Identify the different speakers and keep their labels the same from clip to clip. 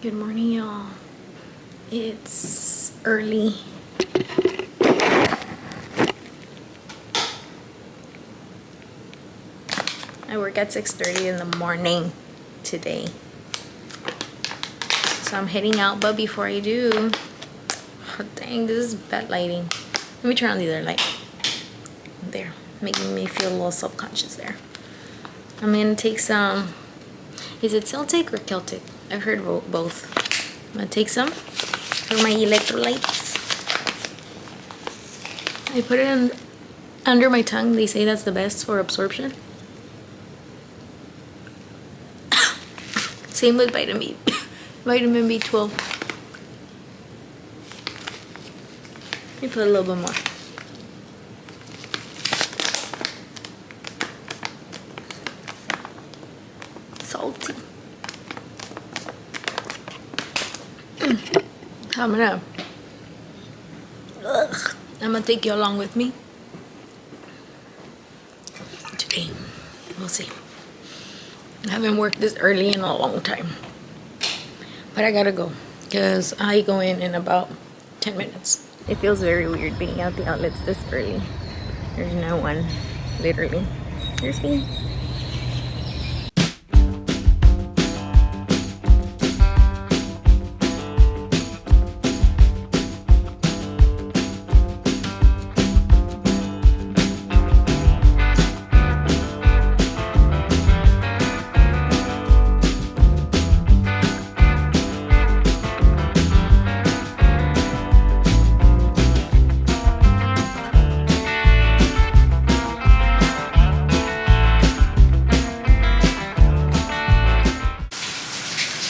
Speaker 1: Good morning, y'all. It's early. I work at 6:30 in the morning today. So I'm heading out, but before I do, oh, dang, this is bad lighting. Let me turn on the other light. There, making me feel a little self-conscious there. I'm gonna take some, is it Celtic or Celtic? I've heard both. I'm gonna take some for my electrolytes. I put it in under my tongue. They say that's the best for absorption. Same with vitamin B12. Let me put a little bit more. Salty. I'm gonna take you along with me today. We'll see. I haven't worked this early in a long time, but I gotta go because I go in about 10 minutes. It feels very weird being out the outlets this early. There's no one, literally. Here's me.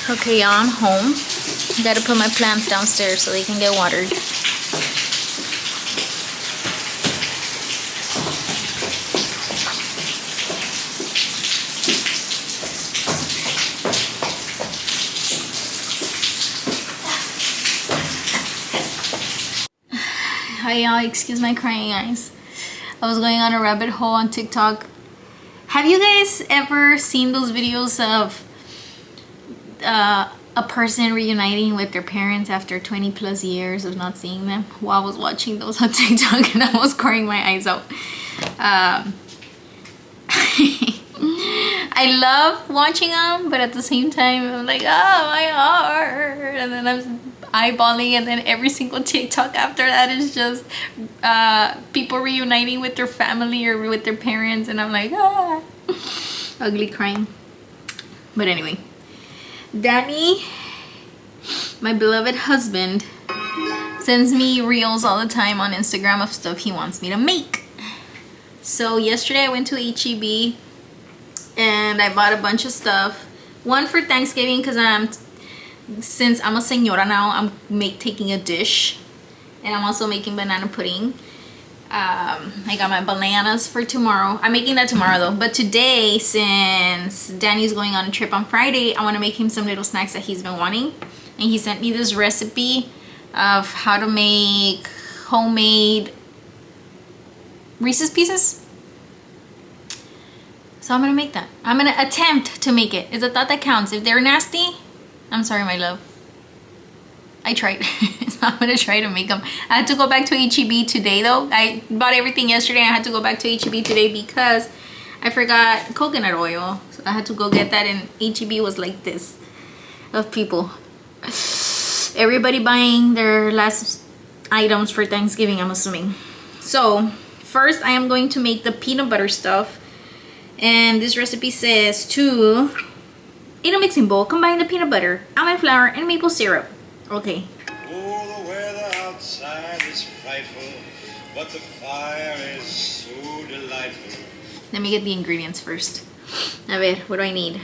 Speaker 1: Okay, y'all, I'm home. Gotta put my plants downstairs so they can get watered. Hi, y'all, excuse my crying eyes. I was going on a rabbit hole on TikTok. Have you guys ever seen those videos of a person reuniting with their parents after 20 plus years of not seeing them? Well, I was watching those on TikTok and I was crying my eyes out. I love watching them, but at the same time I'm like, oh my heart, and then I'm eyeballing, and then every single TikTok after that is just people reuniting with their family or with their parents, and I'm like, ah, ugly crying. But anyway, Danny, my beloved husband, sends me reels all the time on Instagram of stuff he wants me to make. So yesterday I went to HEB and I bought a bunch of stuff. One for Thanksgiving because since I'm a señora now, I'm taking a dish, and I'm also making banana pudding. I got my bananas for tomorrow. I'm making that tomorrow though. But today, since Danny's going on a trip on Friday, I want to make him some little snacks that he's been wanting. And he sent me this recipe of how to make homemade Reese's Pieces. So I'm going to make that. I'm going to attempt to make it. It's a thought that counts. If they're nasty, I'm sorry, my love. I tried. So I'm gonna try to make them. I had to go back to HEB today though. I bought everything yesterday. I had to go back to HEB today because I forgot coconut oil. So I had to go get that, and HEB was like this of people. Everybody buying their last items for Thanksgiving, I'm assuming. So first I am going to make the peanut butter stuff. And this recipe says to, in a mixing bowl, combine the peanut butter, almond flour, and maple syrup. Okay.
Speaker 2: Oh, the weather outside is frightful, but the fire is so delightful.
Speaker 1: Let me get the ingredients first. A ver, what do I need?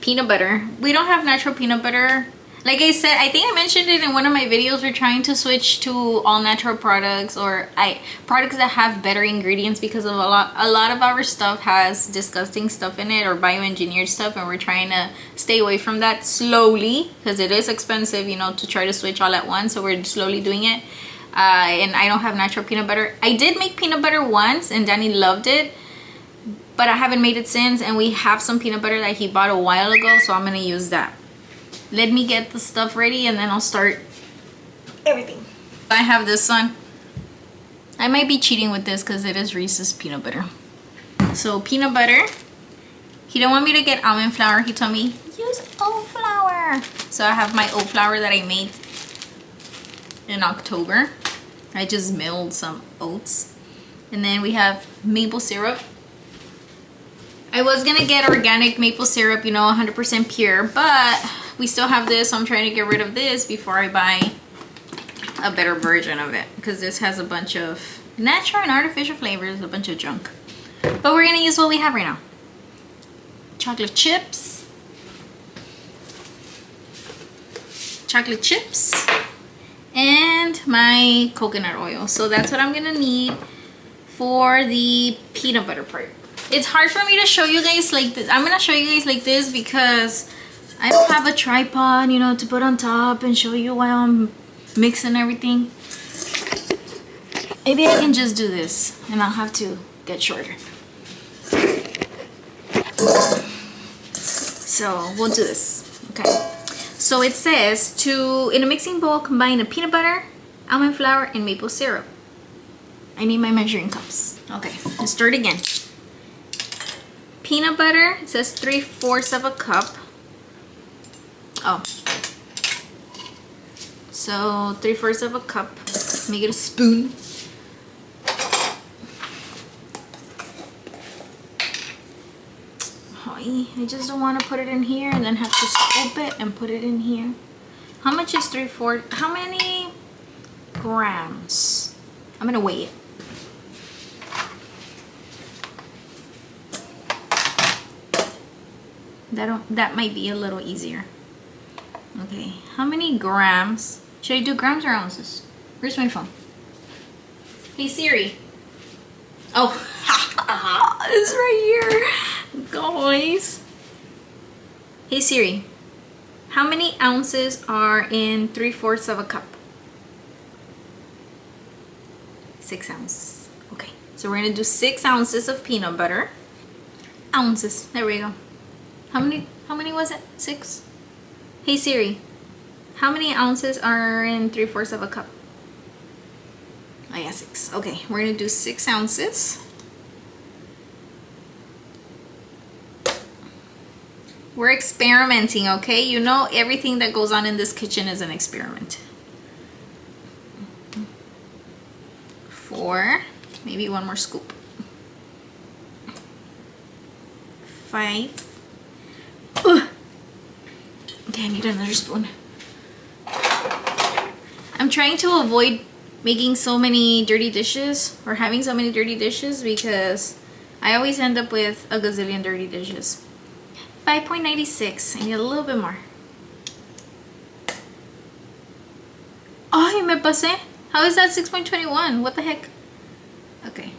Speaker 1: Peanut butter. We don't have natural peanut butter. Like I said, I think I mentioned it in one of my videos, we're trying to switch to all natural products, or products that have better ingredients, because of a lot of our stuff has disgusting stuff in it or bioengineered stuff, and we're trying to stay away from that slowly because it is expensive, you know, to try to switch all at once. So we're slowly doing it. And I don't have natural peanut butter. I did make peanut butter once and Danny loved it, but I haven't made it since, and we have some peanut butter that he bought a while ago, so I'm gonna use that. let me get the stuff ready and then I'll start everything. I have this one. I might be cheating with this because it is Reese's peanut butter. So peanut butter. He didn't want me to get almond flour. He told me, use oat flour. So I have my oat flour that I made in October. I just milled some oats. And then we have maple syrup. I was gonna get organic maple syrup, you know, 100% pure, but we still have this, so I'm trying to get rid of this before I buy a better version of it, because this has a bunch of natural and artificial flavors, a bunch of junk. But we're gonna use what we have right now. Chocolate chips, and my coconut oil. So that's what I'm gonna need for the peanut butter part. It's hard for me to show you guys like this. I'm gonna show you guys like this because I don't have a tripod, you know, to put on top and show you while I'm mixing everything. Maybe I can just do this and I'll have to get shorter. So we'll do this, okay? So it says to, in a mixing bowl, combine the peanut butter, almond flour, and maple syrup. I need my measuring cups. Okay, let's stir it again. Peanut butter, it says 3/4 of a cup. Oh. So 3/4 of a cup. Make it a spoon. I just don't want to put it in here and then have to scoop it and put it in here. How much is 3/4? How many grams? I'm gonna weigh it. That might be a little easier. Okay, how many grams? Should I do grams or ounces? Where's my phone? Hey Siri. Oh, it's right here, guys. Hey Siri, how many ounces are in 3/4 of a cup? 6 ounces. Okay, so we're gonna do 6 ounces of peanut butter. Ounces, there we go. How many was it? 6? Hey Siri, how many ounces are in 3/4 of a cup? Oh yeah, 6. Okay, we're gonna do 6 ounces. We're experimenting, okay? You know, everything that goes on in this kitchen is an experiment. 4, maybe one more scoop. 5. Ugh. Okay, I need another spoon. I'm trying to avoid making so many dirty dishes or having so many dirty dishes because I always end up with a gazillion dirty dishes. 5.96. I need a little bit more. Ay, me pasé. How is that 6.21? What the heck? Okay.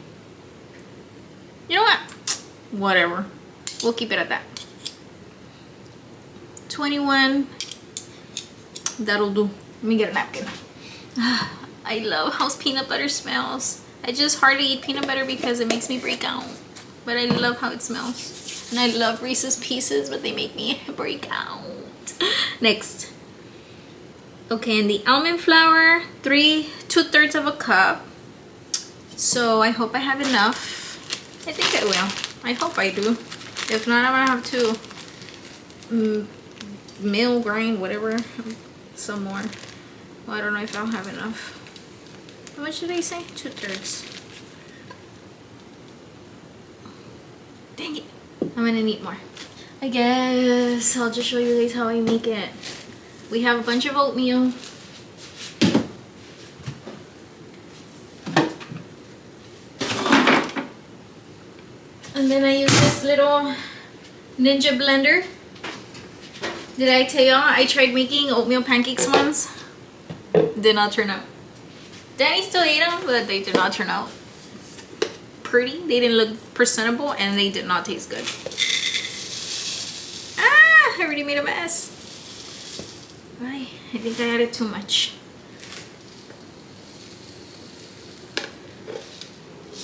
Speaker 1: You know what? Whatever. We'll keep it at that. 21. That'll do. Let me get a napkin. I love how peanut butter smells. I just hardly eat peanut butter because it makes me break out. But I love how it smells. And I love Reese's Pieces, but they make me break out. Next. Okay, and the almond flour, 2/3 of a cup. So I hope I have enough. I think I will. I hope I do. If not, I'm gonna have to mill, grind, whatever, some more. Well, I don't know if I'll have enough. How much did I say? 2/3. Dang it. I'm gonna need more. I guess I'll just show you guys how I make it. We have a bunch of oatmeal. And then I use this little Ninja blender. Did I tell y'all I tried making oatmeal pancakes once? Did not turn out. Danny still ate them, but they did not turn out pretty. They didn't look presentable and they did not taste good. Ah, I already made a mess. I think I added too much.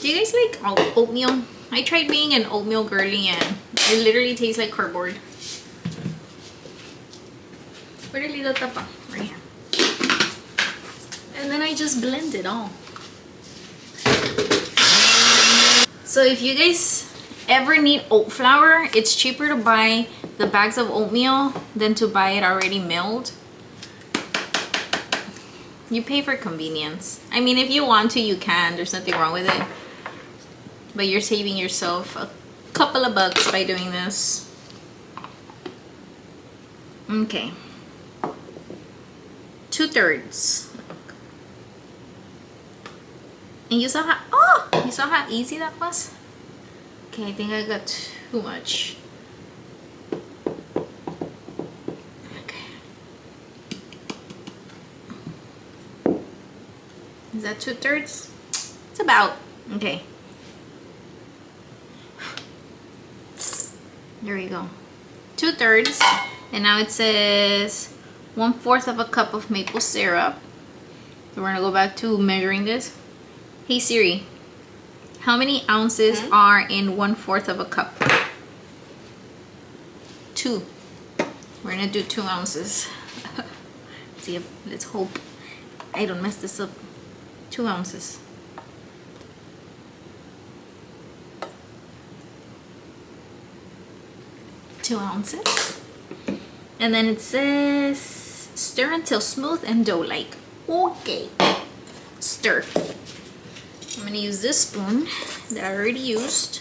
Speaker 1: Do you guys like oatmeal? I tried being an oatmeal girly and it literally tastes like cardboard. Where did the tapa? Right here. And then I just blend it all. So if you guys ever need oat flour, it's cheaper to buy the bags of oatmeal than to buy it already milled. You pay for convenience. I mean, if you want to, you can. There's nothing wrong with it. But you're saving yourself a couple of bucks by doing this. Okay. 2/3. And you saw how easy that was? Okay, I think I got too much. Okay. Is that 2/3? It's about. Okay. There we go. 2/3. And now it says 1/4 of a cup of maple syrup. So we're gonna go back to measuring this. Hey Siri, how many ounces are in 1/4 of a cup? 2. We're gonna do 2 ounces. See if, let's hope I don't mess this up. 2 ounces. And then it says stir until smooth and dough-like. Okay. Stir. I'm gonna use this spoon that I already used.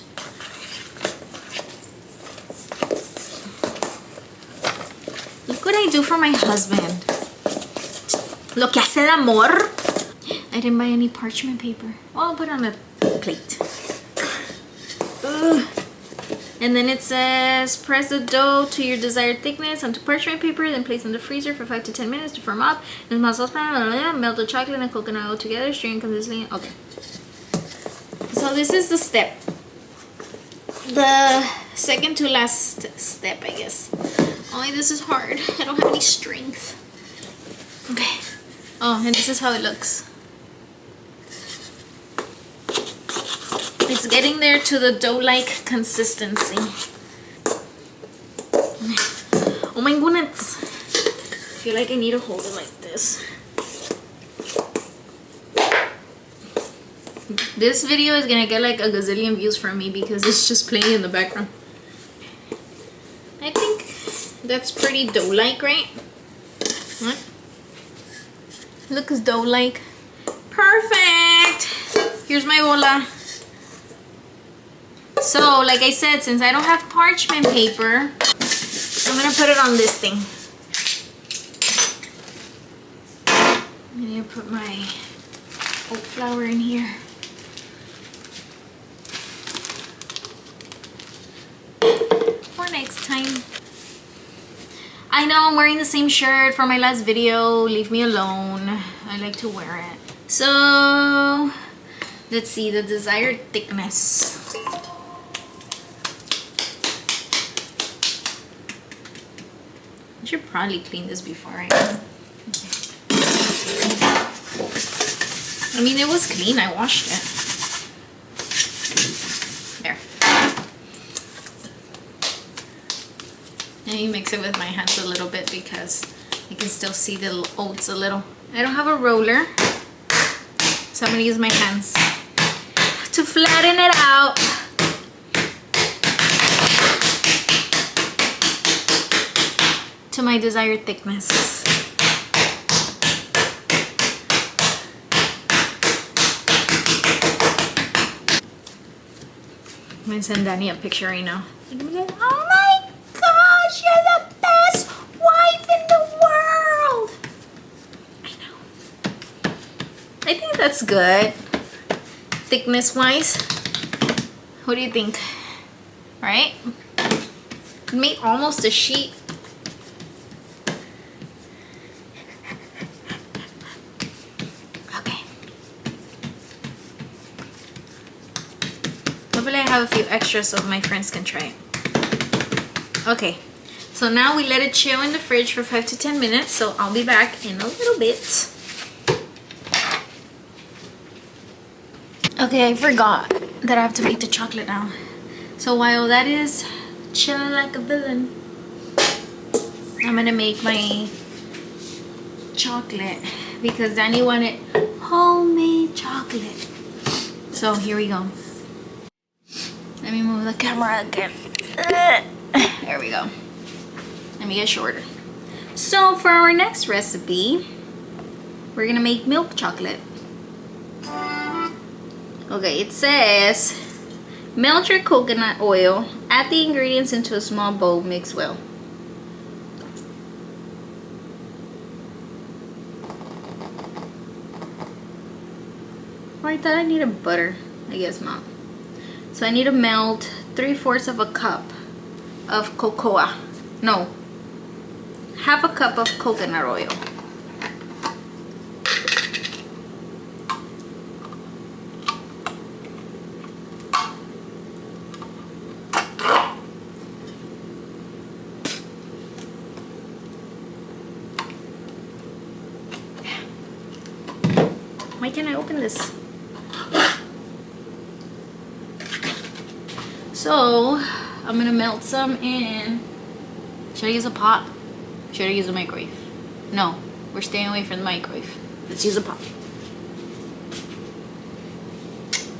Speaker 1: Look what I do for my husband. Lo que hace el amor. I didn't buy any parchment paper. Oh, I'll put it on a plate. Ugh. And then it says press the dough to your desired thickness onto parchment paper, then place in the freezer for 5 to 10 minutes to firm up. Then melt the chocolate and coconut oil together, stirring consistently. Okay. So this is the step. The second to last step, I guess. Only this is hard. I don't have any strength. Okay. Oh, and this is how it looks. It's getting there to the dough-like consistency. Oh my goodness. I feel like I need to hold it like this. This video is gonna get like a gazillion views from me because it's just playing in the background. I think that's pretty dough-like, right? What? Looks dough-like. Perfect! Here's my bola. So, like I said, since I don't have parchment paper, I'm gonna put it on this thing. I'm gonna put my oat flour in here. For next time. I know I'm wearing the same shirt from my last video. Leave me alone. I like to wear it. So, let's see the desired thickness. I should probably clean this before I mean, it was clean. I washed it. There. And you mix it with my hands a little bit because I can still see the oats a little. I don't have a roller, so I'm gonna use my hands to flatten it out. To my desired thickness. I'm gonna send Danny a picture right now. Oh my gosh, you're the best wife in the world! I know. I think that's good. Thickness wise. What do you think? Right? Made almost a sheet. Hopefully I have a few extras so my friends can try it. Okay, so now we let it chill in the fridge for 5 to 10 minutes, so I'll be back in a little bit. Okay, I forgot that I have to make the chocolate now. So while that is chilling like a villain, I'm gonna make my chocolate because Danny wanted homemade chocolate. So here we go. Let me move the camera again. There we go. Let me get shorter. So for our next recipe, we're gonna make milk chocolate. Okay, it says melt your coconut oil, add the ingredients into a small bowl, mix well. Oh, I thought I needed butter. I guess not. So I need to melt 3/4 of a cup of cocoa. No, half a cup of coconut oil. Why can't I open this? So I'm gonna melt some in. Should I use a pot? Should I use a microwave? No, we're staying away from the microwave. Let's use a pot.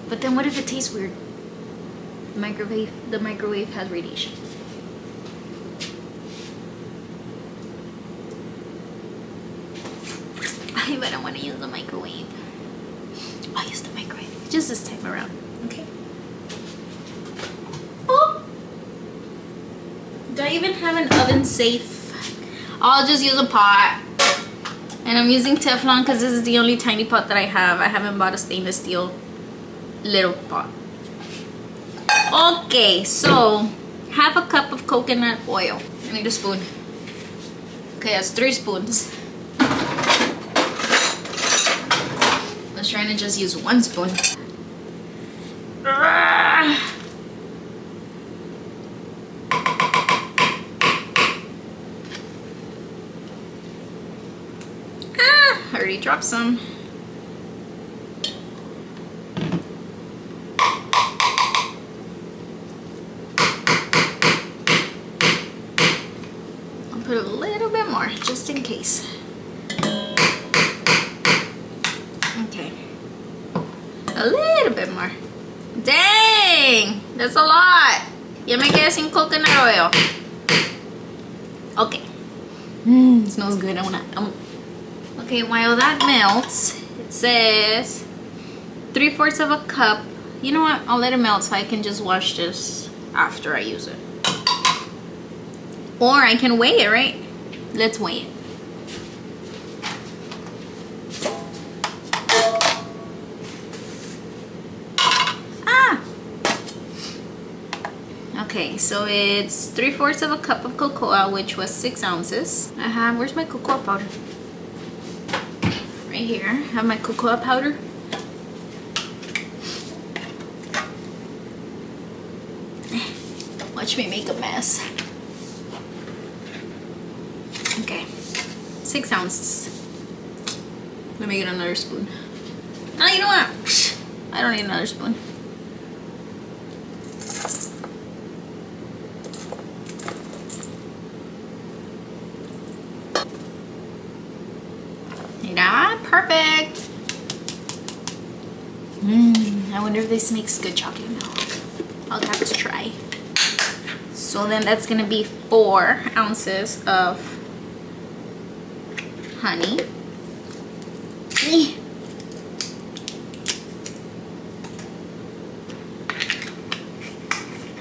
Speaker 1: But then what if it tastes weird? The microwave has radiation. But I don't want to use the microwave. I'll use the microwave just this time around. Okay. Oh. Do I even have an oven safe? I'll just use a pot. And I'm using Teflon because this is the only tiny pot that I have. I haven't bought a stainless steel little pot. Okay, so half a cup of coconut oil. I need a spoon. Okay, that's 3 spoons. I was trying to just use 1 spoon. Ah, I already dropped some. I'll put a little bit more just in case. Okay, a little bit more. Dang, that's a lot. Ya me quedé sin coconut oil. Okay. Smells good. Okay, while that melts, it says 3/4 of a cup. You know what? I'll let it melt so I can just wash this after I use it. Or I can weigh it, right? Let's weigh it. Okay, so it's 3/4 of a cup of cocoa, which was 6 ounces. I have, where's my cocoa powder? Right here, I have my cocoa powder. Watch me make a mess. Okay, 6 ounces. Let me get another spoon. Oh, you know what? I don't need another spoon. Yeah, perfect. I wonder if this makes good chocolate milk. I'll have to try. So then that's gonna be 4 ounces of honey.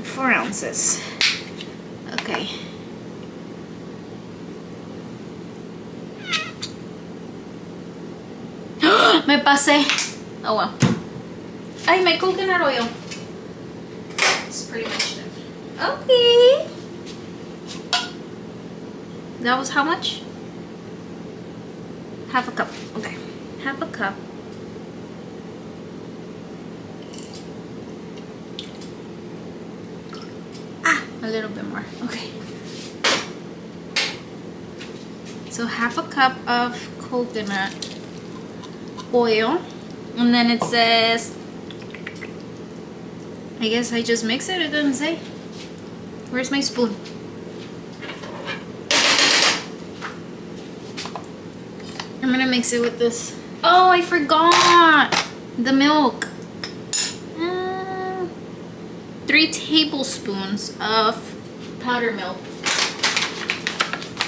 Speaker 1: 4 ounces. Okay. Me pasé. Oh well. Ay, my coconut oil. It's pretty much done. Okay. That was how much? Half a cup. Okay. Half a cup. A little bit more. Okay. So half a cup of coconut oil, and then it says, I guess I just mix it. It doesn't say. Where's my spoon? I'm gonna mix it with this. Oh, I forgot the milk. 3 tablespoons of powder milk.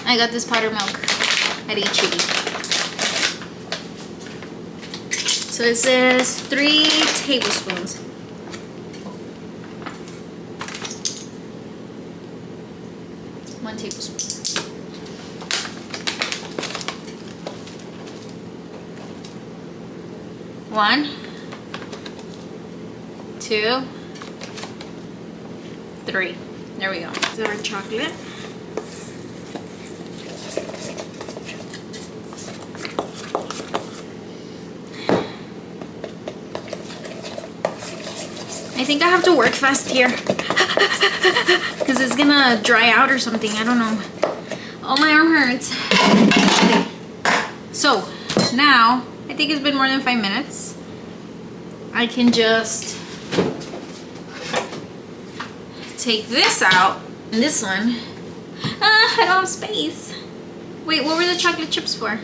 Speaker 1: I got this powder milk at HEB. So it says 3 tablespoons. One tablespoon. One, 2, 3. There we go. This is our chocolate. I think I have to work fast here because it's gonna dry out or something. I don't know. Oh, my arm hurts. Okay. So now I think it's been more than 5 minutes. I can just take this out and this one. I don't have space. Wait, what were the chocolate chips for?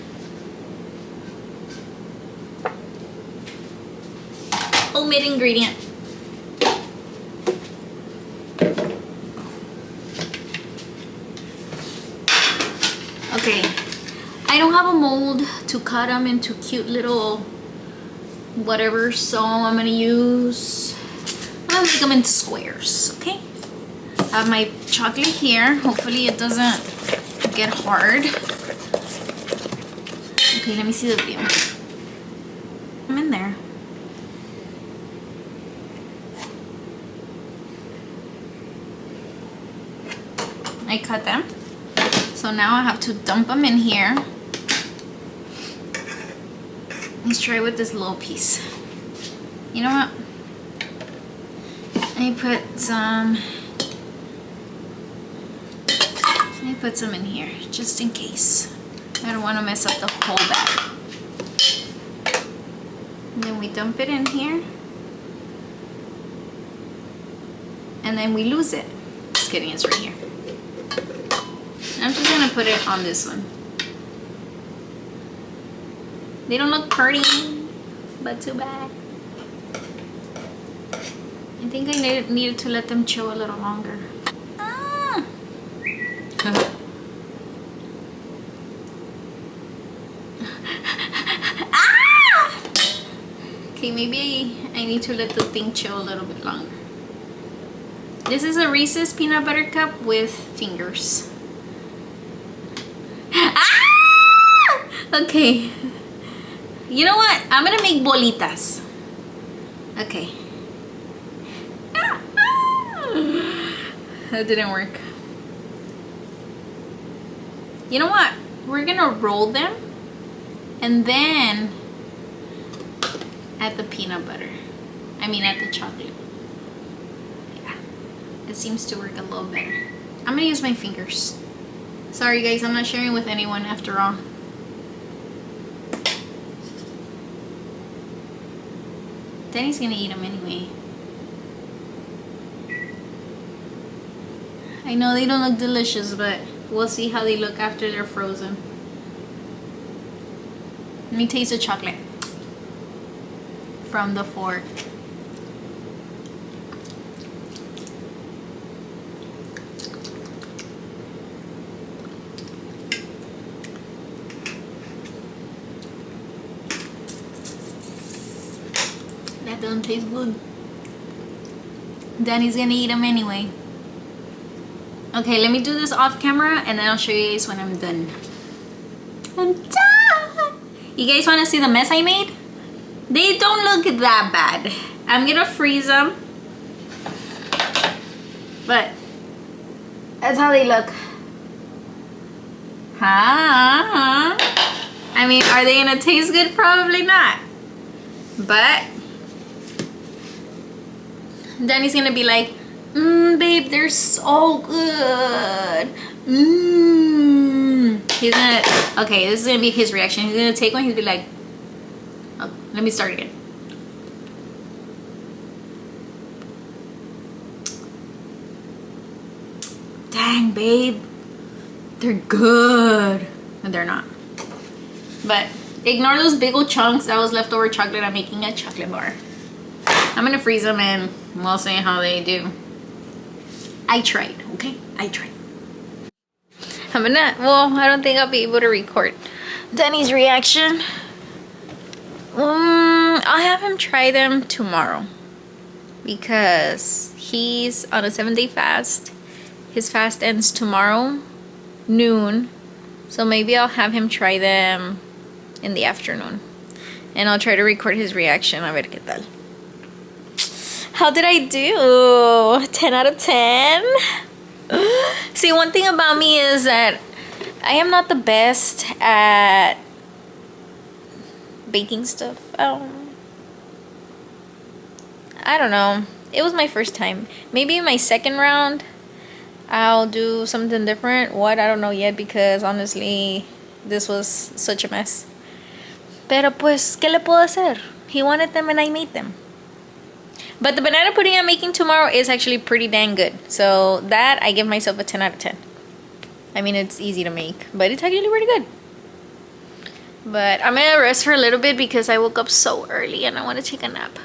Speaker 1: Omit ingredient. Okay, I don't have a mold to cut them into cute little whatever, so I'm gonna make them into squares, okay? I have my chocolate here. Hopefully it doesn't get hard. Okay, let me see the view. I'm in there. I cut them. So now I have to dump them in here. Let's try with this little piece. You know what? Let me put some in here, just in case. I don't want to mess up the whole bag. And then we dump it in here. And then we lose it. Just kidding, it's right here. I'm just gonna put it on this one. They don't look pretty, but too bad. I think I needed to let them chill a little longer. Ah. Ah! Okay, maybe I need to let the thing chill a little bit longer. This is a Reese's peanut butter cup with fingers. Ah! Okay. You know what? I'm gonna make bolitas. Okay. That didn't work. You know what? We're gonna roll them and then add the peanut butter. I mean, add the chocolate. Yeah. It seems to work a little better. I'm gonna use my fingers. Sorry guys, I'm not sharing with anyone after all. Danny's gonna eat them anyway. I know they don't look delicious, but we'll see how they look after they're frozen. Let me taste the chocolate from the fork. That doesn't taste good. Danny's gonna eat them anyway. Okay, let me do this off camera and then I'll show you guys when I'm done. I'm done! You guys wanna see the mess I made? They don't look that bad. I'm gonna freeze them. But that's how they look. Huh? I mean, are they gonna taste good? Probably not. But Danny's gonna be like, babe, they're so good. He's gonna, okay, this is gonna be his reaction. He's gonna take one, he'll be like, oh, let me start again. Dang, babe, they're good. And they're not. But ignore those big old chunks. That was leftover chocolate. I'm making a chocolate bar. I'm gonna freeze them and we'll see how they do. I tried, okay? I tried. I don't think I'll be able to record Danny's reaction. I'll have him try them tomorrow because he's on a 7-day fast. His fast ends tomorrow noon, so maybe I'll have him try them in the afternoon and I'll try to record his reaction. A ver qué tal. How did I do? 10 out of 10. See, one thing about me is that I am not the best at baking stuff. I don't know. It was my first time. Maybe my second round I'll do something different. What? I don't know yet because honestly this was such a mess. Pero pues, ¿qué le puedo hacer? He wanted them and I made them. But the banana pudding I'm making tomorrow is actually pretty dang good. So that I give myself a 10 out of 10. I mean, it's easy to make, but it's actually pretty good. But I'm gonna rest for a little bit because I woke up so early and I want to take a nap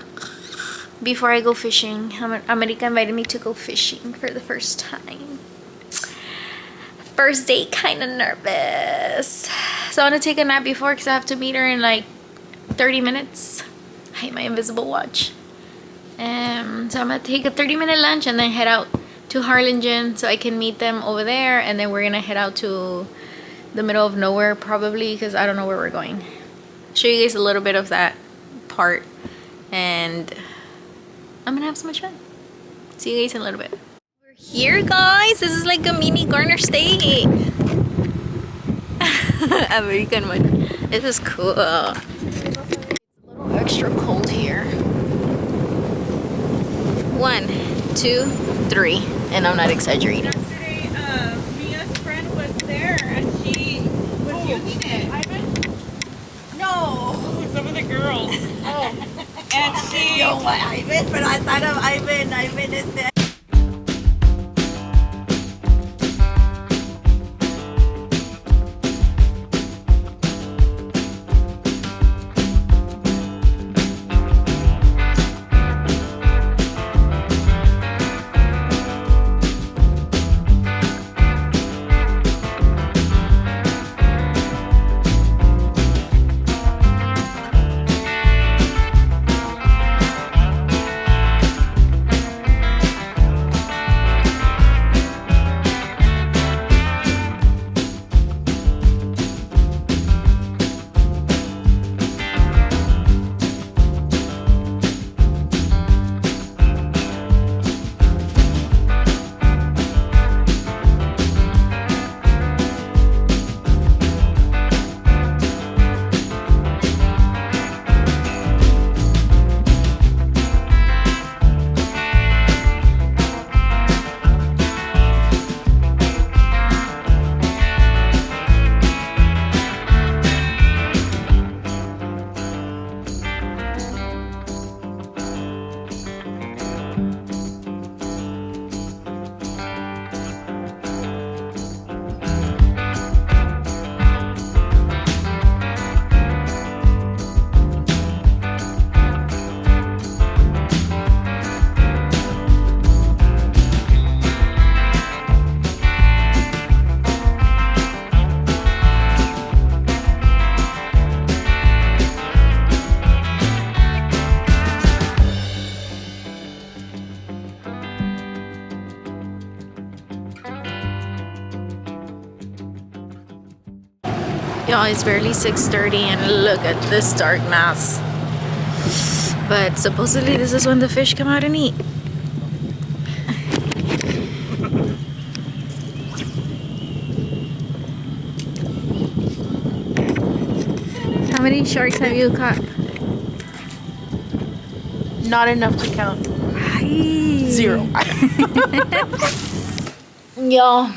Speaker 1: before I go fishing. America invited me to go fishing for the first time. First date, kind of nervous. So I want to take a nap before because I have to meet her in like 30 minutes. I hate my invisible watch. So I'm gonna take a 30-minute lunch and then head out to Harlingen so I can meet them over there, and then we're gonna head out to the middle of nowhere probably because I don't know where we're going. Show you guys a little bit of that part and I'm gonna have so much fun. See you guys in a little bit. We're here, guys. This is like a mini Garner steak. American one. This is cool. It's a little extra cold here. 1, 2, 3, and I'm not exaggerating.
Speaker 3: Yesterday, Mia's friend was there and she was using it. Ivan? No. Some of the girls. Oh. And she.
Speaker 4: Yo, what, Ivan? But I thought of Ivan. Ivan is there.
Speaker 1: Y'all, it's barely 6:30 and look at this darkness. But supposedly this is when the fish come out and eat. How many sharks have you caught?
Speaker 4: Not enough to count. 0.
Speaker 1: Y'all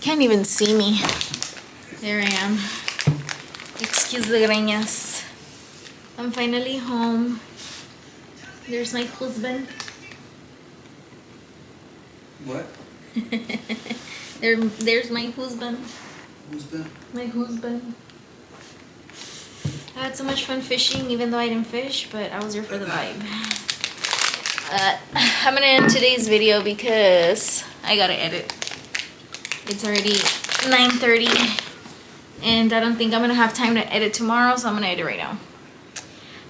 Speaker 1: can't even see me. There I am. Excuse the greñas. I'm finally home. There's my husband.
Speaker 5: What?
Speaker 1: There's my husband.
Speaker 5: Who's that?
Speaker 1: My husband. I had so much fun fishing, even though I didn't fish, but I was here for the vibe. I'm gonna end today's video because I gotta edit. It's already 9:30 and I don't think I'm gonna have time to edit tomorrow, so I'm gonna edit right now.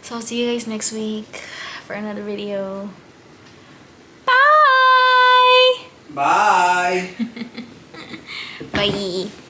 Speaker 1: So I'll see you guys next week for another video. Bye!
Speaker 5: Bye!
Speaker 1: Bye!